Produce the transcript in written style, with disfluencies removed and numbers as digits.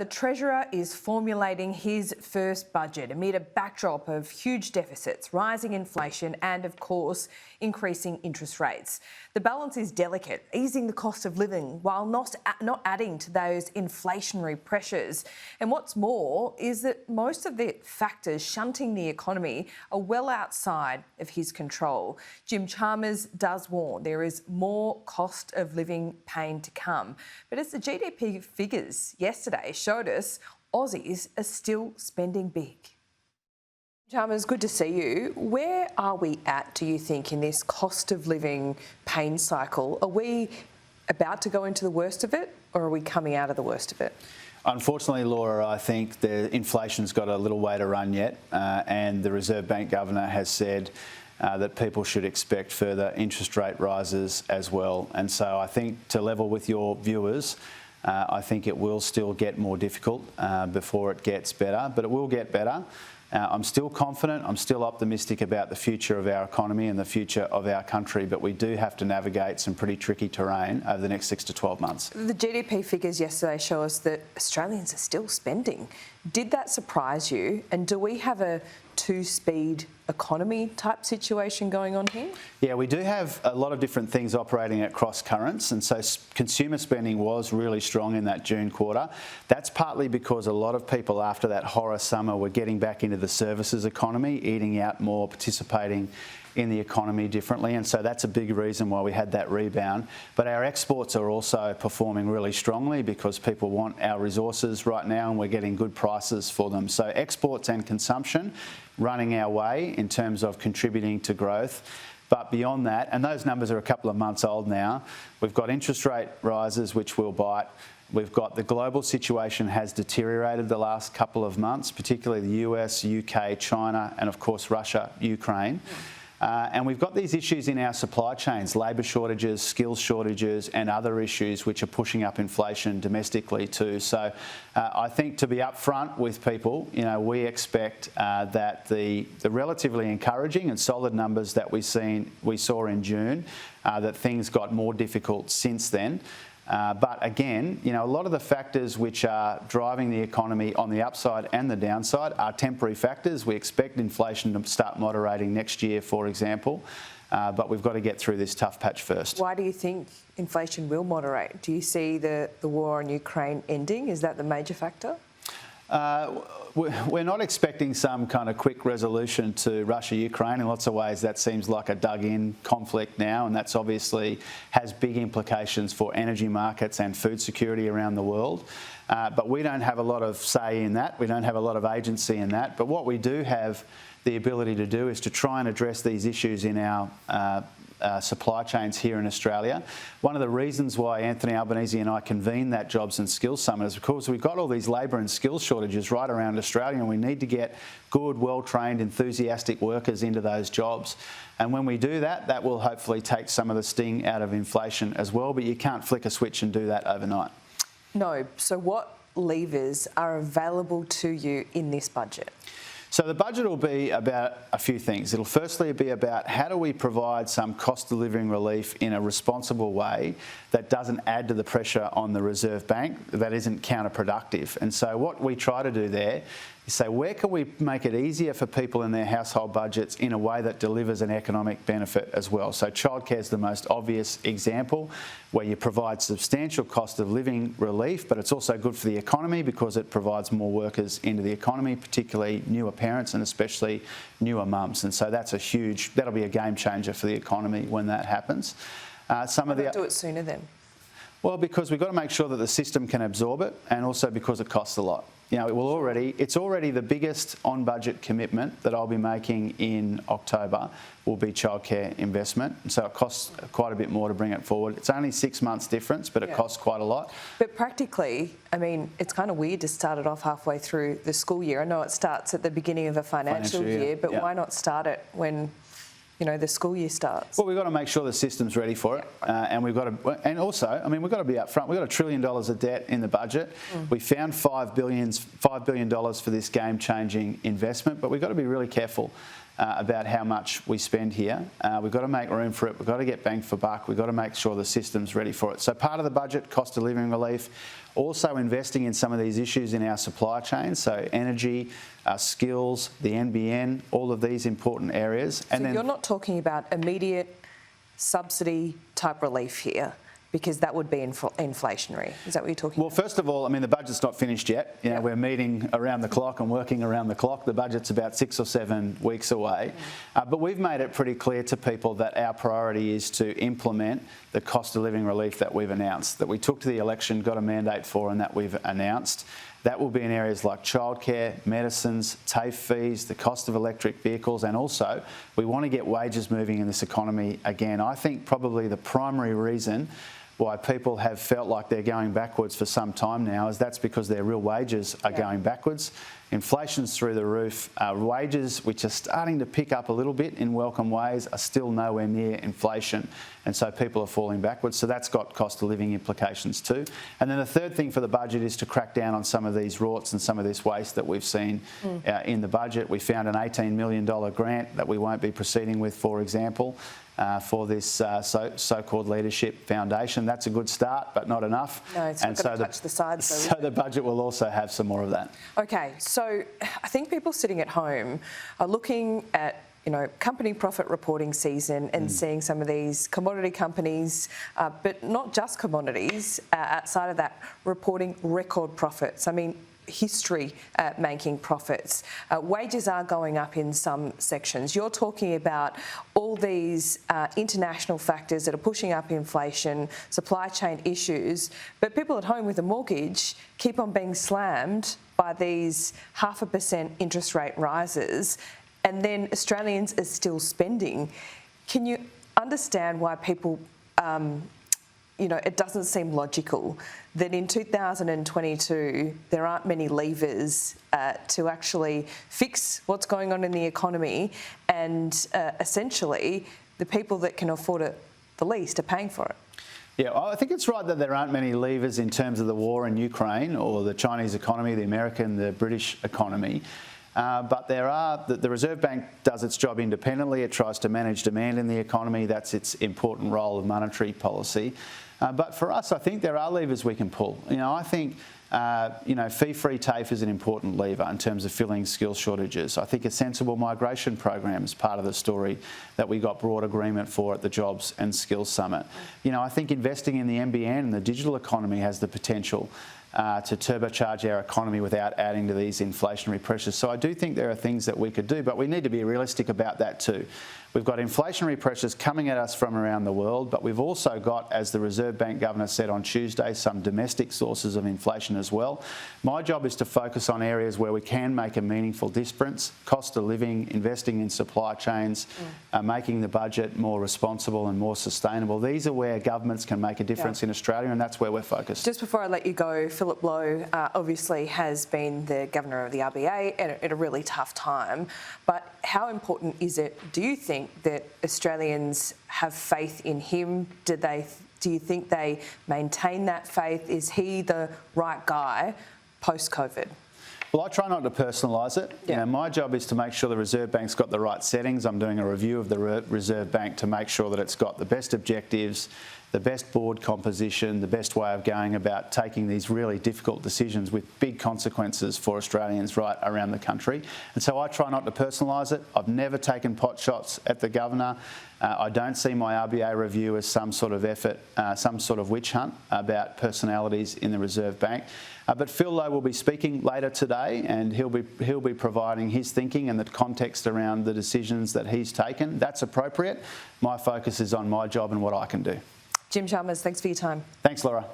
The Treasurer is formulating his first budget amid a backdrop of huge deficits, rising inflation and, of course, increasing interest rates. The balance is delicate, easing the cost of living while not adding to those inflationary pressures. And what's more is that most of the factors shunting the economy are well outside of his control. Jim Chalmers does warn there is more cost of living pain to come. But as the GDP figures yesterday showed us, Aussies are still spending big. Chalmers, good to see you. Where are we at, do you think, in this cost of living pain cycle? Are we about to go into the worst of it, or are we coming out of the worst of it? Unfortunately, Laura, I think the inflation's got a little way to run yet, and the Reserve Bank Governor has said that people should expect further interest rate rises as well. And so I think, to level with your viewers, I think it will still get more difficult before it gets better, but it will get better. I'm still confident, I'm still optimistic about the future of our economy and the future of our country, but we do have to navigate some pretty tricky terrain over the next 6 to 12 months. The GDP figures yesterday show us that Australians are still spending. Did that surprise you? And do we have a two-speed economy type situation going on here? Yeah, we do have a lot of different things operating at cross currents, and so consumer spending was really strong in that June quarter. That's partly because a lot of people after that horror summer were getting back into the services economy, eating out more, participating in the economy differently, and so that's a big reason why we had that rebound. But our exports are also performing really strongly because people want our resources right now and we're getting good prices for them. So exports and consumption running our way in terms of contributing to growth. But beyond that, and those numbers are a couple of months old now, we've got interest rate rises which will bite. We've got the global situation has deteriorated the last couple of months, particularly the US, UK, China, and of course Russia, Ukraine. And we've got these issues in our supply chains, labour shortages, skills shortages and other issues which are pushing up inflation domestically too. So I think, to be upfront with people, you know, we expect that the relatively encouraging and solid numbers that we saw in June, that things got more difficult since then. But again, you know, a lot of the factors which are driving the economy on the upside and the downside are temporary factors. We expect inflation to start moderating next year, for example, but we've got to get through this tough patch first. Why do you think inflation will moderate? Do you see the war in Ukraine ending? Is that the major factor? We're not expecting some kind of quick resolution to Russia-Ukraine. In lots of ways, that seems like a dug-in conflict now, and that's obviously has big implications for energy markets and food security around the world. But we don't have a lot of say in that. We don't have a lot of agency in that. But what we do have the ability to do is to try and address these issues in our supply chains here in Australia. One of the reasons why Anthony Albanese and I convened that Jobs and Skills Summit is because we've got all these labour and skills shortages right around Australia, and we need to get good, well-trained, enthusiastic workers into those jobs. And when we do that, that will hopefully take some of the sting out of inflation as well, but you can't flick a switch and do that overnight. No. So what levers are available to you in this budget? So the budget will be about a few things. It'll firstly be about how do we provide some cost of living relief in a responsible way that doesn't add to the pressure on the Reserve Bank, that isn't counterproductive. And so what we try to do there is say, where can we make it easier for people in their household budgets in a way that delivers an economic benefit as well? So childcare is the most obvious example, where you provide substantial cost of living relief, but it's also good for the economy because it provides more workers into the economy, particularly newer parents and especially newer mums. And so that's that'll be a game changer for the economy when that happens. Why not do it sooner then? Well, because we've got to make sure that the system can absorb it, and also because it costs a lot. You know, it's already the biggest on-budget commitment that I'll be making in October will be childcare investment. So it costs quite a bit more to bring it forward. It's only 6 months difference, but it costs quite a lot. But practically, I mean, it's kind of weird to start it off halfway through the school year. I know it starts at the beginning of a financial year, but why not start it when, you know, the school year starts? Well, we've got to make sure the system's ready for it, and we've got to, and also, I mean, we've got to be upfront. We've got $1 trillion of debt in the budget. We found $5 billion for this game-changing investment, but we've got to be really careful about how much we spend here. We've got to make room for it. We've got to get bang for buck. We've got to make sure the system's ready for it. So part of the budget, cost of living relief, also investing in some of these issues in our supply chain, so energy, skills, the NBN, all of these important areas. And so then you're not talking about immediate subsidy type relief here, because that would be inflationary. Is that what you're talking about? Well, first of all, I mean, the budget's not finished yet. You know, we're meeting around the clock and working around the clock. The budget's about 6 or 7 weeks away. But we've made it pretty clear to people that our priority is to implement the cost of living relief that we've announced, that we took to the election, got a mandate for, and that we've announced. That will be in areas like childcare, medicines, TAFE fees, the cost of electric vehicles, and also we want to get wages moving in this economy again. I think probably the primary reason why people have felt like they're going backwards for some time now is that's because their real wages are going backwards. Inflation's through the roof. Wages, which are starting to pick up a little bit in welcome ways, are still nowhere near inflation. And so people are falling backwards. So that's got cost of living implications too. And then the third thing for the budget is to crack down on some of these rorts and some of this waste that we've seen in the budget. We found an $18 million grant that we won't be proceeding with, for example, for this so-called leadership foundation. That's a good start, but not enough. No, it's not going to touch the sides. So the budget will also have some more of that. Okay, so I think people sitting at home are looking at company profit reporting season and seeing some of these commodity companies, but not just commodities, outside of that, reporting record profits. I mean, history making profits. Wages are going up in some sections. You're talking about all these international factors that are pushing up inflation, supply chain issues, but people at home with a mortgage keep on being slammed by these 0.5% interest rate rises, and then Australians are still spending. Can you understand why people it doesn't seem logical that in 2022 there aren't many levers to actually fix what's going on in the economy, and essentially the people that can afford it the least are paying for it? Yeah, I think it's right that there aren't many levers in terms of the war in Ukraine or the Chinese economy, the American, the British economy. But there are, the Reserve Bank does its job independently. It tries to manage demand in the economy. That's its important role of monetary policy. But for us, I think there are levers we can pull. I think fee-free TAFE is an important lever in terms of filling skills shortages. I think a sensible migration program is part of the story that we got broad agreement for at the Jobs and Skills Summit. I think investing in the NBN and the digital economy has the potential to turbocharge our economy without adding to these inflationary pressures. So I do think there are things that we could do, but we need to be realistic about that too. We've got inflationary pressures coming at us from around the world, but we've also got, as the Reserve Bank Governor said on Tuesday, some domestic sources of inflation as well. My job is to focus on areas where we can make a meaningful difference: cost of living, investing in supply chains, making the budget more responsible and more sustainable. These are where governments can make a difference in Australia, and that's where we're focused. Just before I let you go, Philip Lowe obviously has been the Governor of the RBA at a really tough time, but how important is it, do you think, that Australians have faith in him? Do you think they maintain that faith? Is he the right guy post-COVID? Well, I try not to personalise it. My job is to make sure the Reserve Bank's got the right settings. I'm doing a review of the Reserve Bank to make sure that it's got the best objectives, the best board composition, the best way of going about taking these really difficult decisions with big consequences for Australians right around the country. And so I try not to personalise it. I've never taken pot shots at the Governor. I don't see my RBA review as some sort of effort, some sort of witch hunt about personalities in the Reserve Bank. But Phil Lowe will be speaking later today, and he'll be providing his thinking and the context around the decisions that he's taken. That's appropriate. My focus is on my job and what I can do. Jim Chalmers, thanks for your time. Thanks, Laura.